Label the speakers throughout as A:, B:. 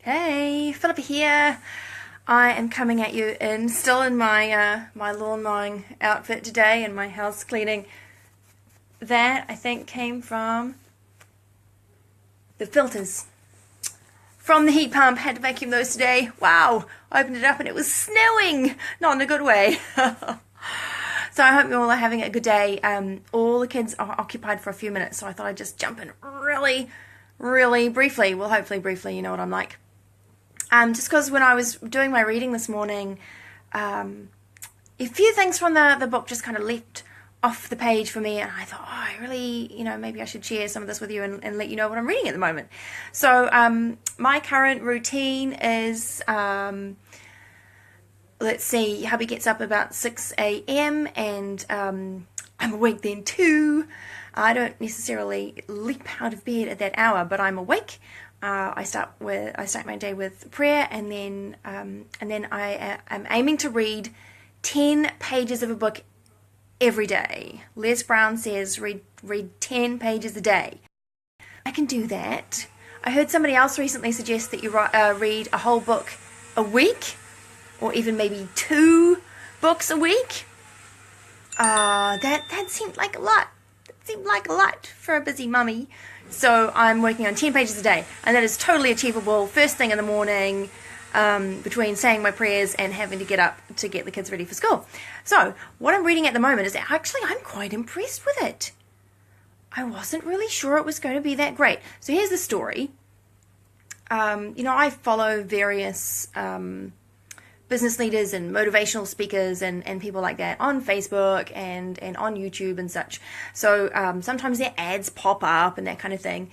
A: Hey, Philippa here. I am coming at you still in my my lawn mowing outfit today and my house cleaning. That I think came from the filters from the heat pump. Had to vacuum those today. Wow, opened it up and it was snowing, not in a good way. So I hope you all are having a good day. All the kids are occupied for a few minutes, so I thought I'd just jump in really briefly. Well, hopefully briefly, you know what I'm like. Just because when I was doing my reading this morning, a few things from the book just kind of leapt off the page for me, and I thought, oh, I really, maybe I should share some of this with you and let you know what I'm reading at the moment. So my current routine is, let's see, hubby gets up about 6 a.m. and I'm awake then too. I don't necessarily leap out of bed at that hour, but I'm awake. I start my day with prayer, and then I am aiming to read 10 pages of a book every day. Les Brown says read 10 pages a day. I can do that. I heard somebody else recently suggest that you read a whole book a week, or even maybe 2 books a week. That seemed like a lot. That seemed like a lot for a busy mummy. So I'm working on 10 pages a day, and that is totally achievable first thing in the morning, between saying my prayers and having to get up to get the kids ready for school. So what I'm reading at the moment is actually I'm quite impressed with it. I wasn't really sure it was going to be that great. So here's the story. I follow various business leaders and motivational speakers and people like that on Facebook and on YouTube and such. So sometimes their ads pop up and that kind of thing.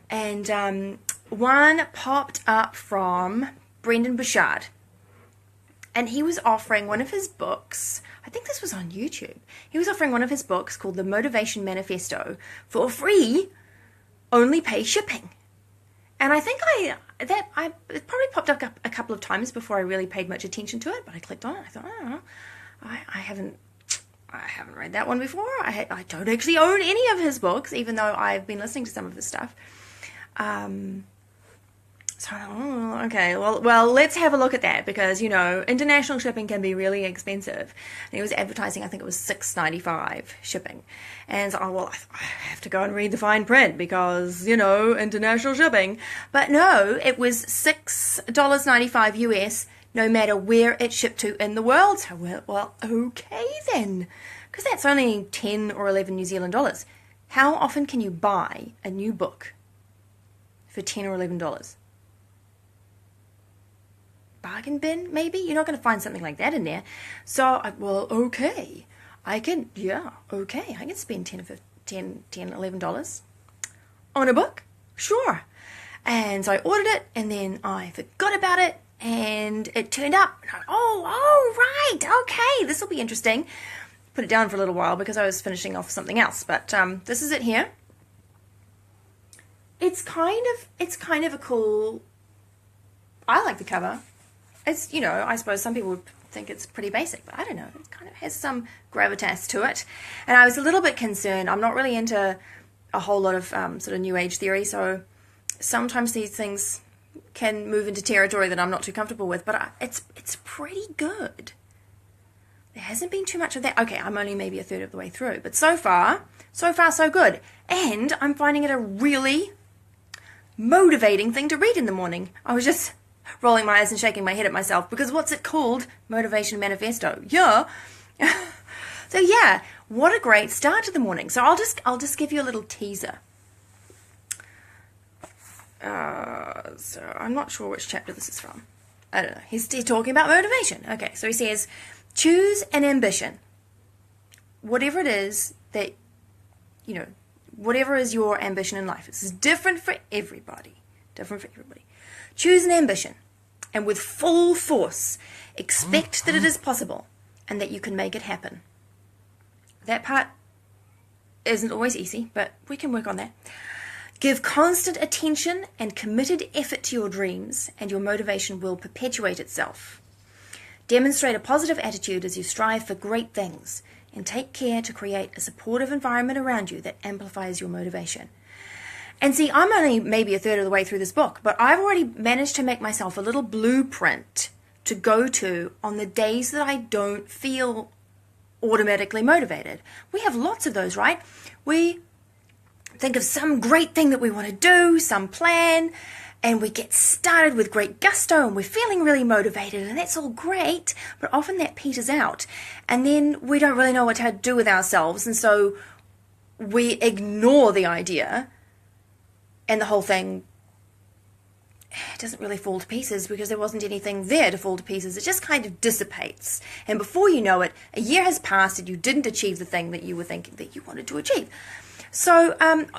A: And one popped up from Brendan Burchard. And he was offering one of his books. I think this was on YouTube. He was offering one of his books called The Motivation Manifesto for free, only pay shipping. And I think it probably popped up a couple of times before I really paid much attention to it, but I clicked on it. I thought, oh, I haven't read that one before. I don't actually own any of his books, even though I've been listening to some of his stuff. So I thought, oh, okay, well, let's have a look at that, because international shipping can be really expensive. And he was advertising, I think it was $6.95 shipping, and so I have to go and read the fine print because international shipping. But no, it was $6.95 US, no matter where it shipped to in the world. So well, okay then, because that's only 10 or 11 New Zealand dollars. How often can you buy a new book for 10 or 11 dollars? Bargain bin, maybe? You're not going to find something like that in there. So, okay. I can spend $11 on a book. Sure. And so I ordered it, and then I forgot about it, and it turned up. And right, okay, this will be interesting. Put it down for a little while because I was finishing off something else, but this is it here. It's kind of a cool. I like the cover. It's, I suppose some people would think it's pretty basic, but I don't know. It kind of has some gravitas to it. And I was a little bit concerned. I'm not really into a whole lot of sort of New Age theory, so sometimes these things can move into territory that I'm not too comfortable with, but it's pretty good. There hasn't been too much of that. Okay, I'm only maybe a third of the way through, but so far, so good. And I'm finding it a really motivating thing to read in the morning. I was just rolling my eyes and shaking my head at myself, because what's it called? Motivation Manifesto. Yeah. So yeah, what a great start to the morning. So I'll just give you a little teaser. So I'm not sure which chapter this is from. I don't know. He's talking about motivation. Okay, so he says, choose an ambition. Whatever it is that, whatever is your ambition in life. It's different for everybody. Choose an ambition, and with full force, expect that it is possible and that you can make it happen. That part isn't always easy, but we can work on that. Give constant attention and committed effort to your dreams, and your motivation will perpetuate itself. Demonstrate a positive attitude as you strive for great things, and take care to create a supportive environment around you that amplifies your motivation. And see, I'm only maybe a third of the way through this book, but I've already managed to make myself a little blueprint to go to on the days that I don't feel automatically motivated. We have lots of those, right? We think of some great thing that we want to do, some plan, and we get started with great gusto and we're feeling really motivated, and that's all great, but often that peters out. And then we don't really know what to do with ourselves, and so we ignore the idea, and the whole thing doesn't really fall to pieces because there wasn't anything there to fall to pieces. It just kind of dissipates. And before you know it, a year has passed and you didn't achieve the thing that you were thinking that you wanted to achieve. So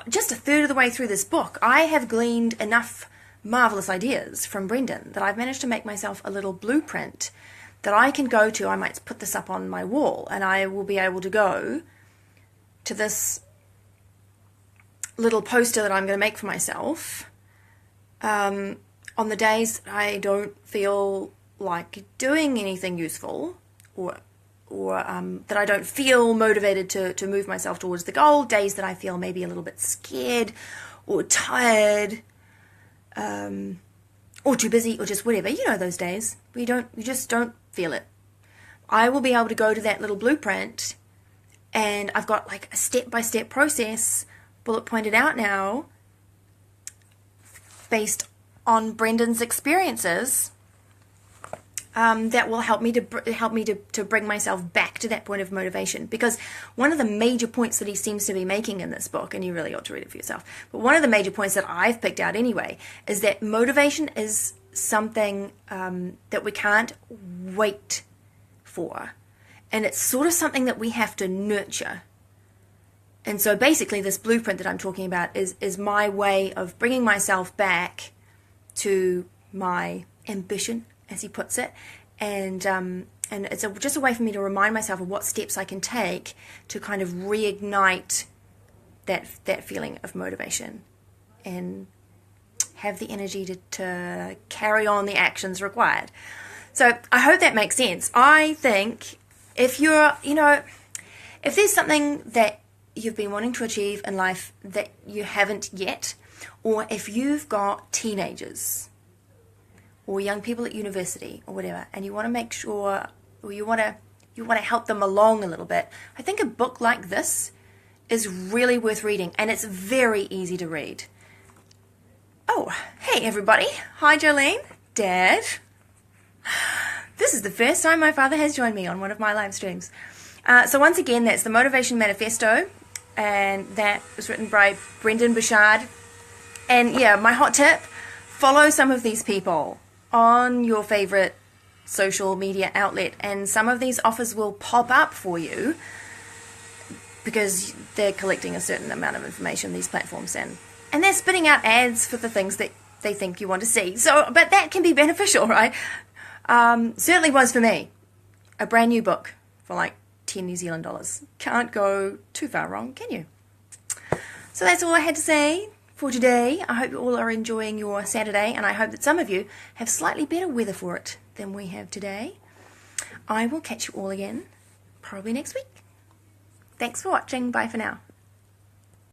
A: just a third of the way through this book, I have gleaned enough marvelous ideas from Brendan that I've managed to make myself a little blueprint that I can go to. I might put this up on my wall, and I will be able to go to this little poster that I'm going to make for myself on the days that I don't feel like doing anything useful, or that I don't feel motivated to move myself towards the goal, days that I feel maybe a little bit scared or tired, or too busy, or just whatever. You know those days where you just don't feel it. I will be able to go to that little blueprint, and I've got like a step-by-step process bullet pointed out now based on Brendan's experiences, that will help me to bring myself back to that point of motivation. Because one of the major points that he seems to be making in this book, and you really ought to read it for yourself, but one of the major points that I've picked out anyway is that motivation is something that we can't wait for, and it's sort of something that we have to nurture. And so basically this blueprint that I'm talking about is my way of bringing myself back to my ambition, as he puts it, and it's just a way for me to remind myself of what steps I can take to kind of reignite that feeling of motivation and have the energy to carry on the actions required. So I hope that makes sense. I think if if there's something that you've been wanting to achieve in life that you haven't yet, or if you've got teenagers or young people at university or whatever, and you want to make sure, or you want to help them along a little bit, I think a book like this is really worth reading, and it's very easy to read. Oh, hey everybody. Hi Jolene, Dad. This is the first time my father has joined me on one of my live streams. So once again, that's the Motivation Manifesto, and that was written by Brendan Burchard. And yeah, my hot tip, follow some of these people on your favorite social media outlet, and some of these offers will pop up for you because they're collecting a certain amount of information, these platforms, and they're spitting out ads for the things that they think you want to see. So, but that can be beneficial, right? Certainly was for me. A brand new book for like 10 New Zealand dollars. Can't go too far wrong, can you? So that's all I had to say for today. I hope you all are enjoying your Saturday, and I hope that some of you have slightly better weather for it than we have today. I will catch you all again probably next week. Thanks for watching. Bye for now.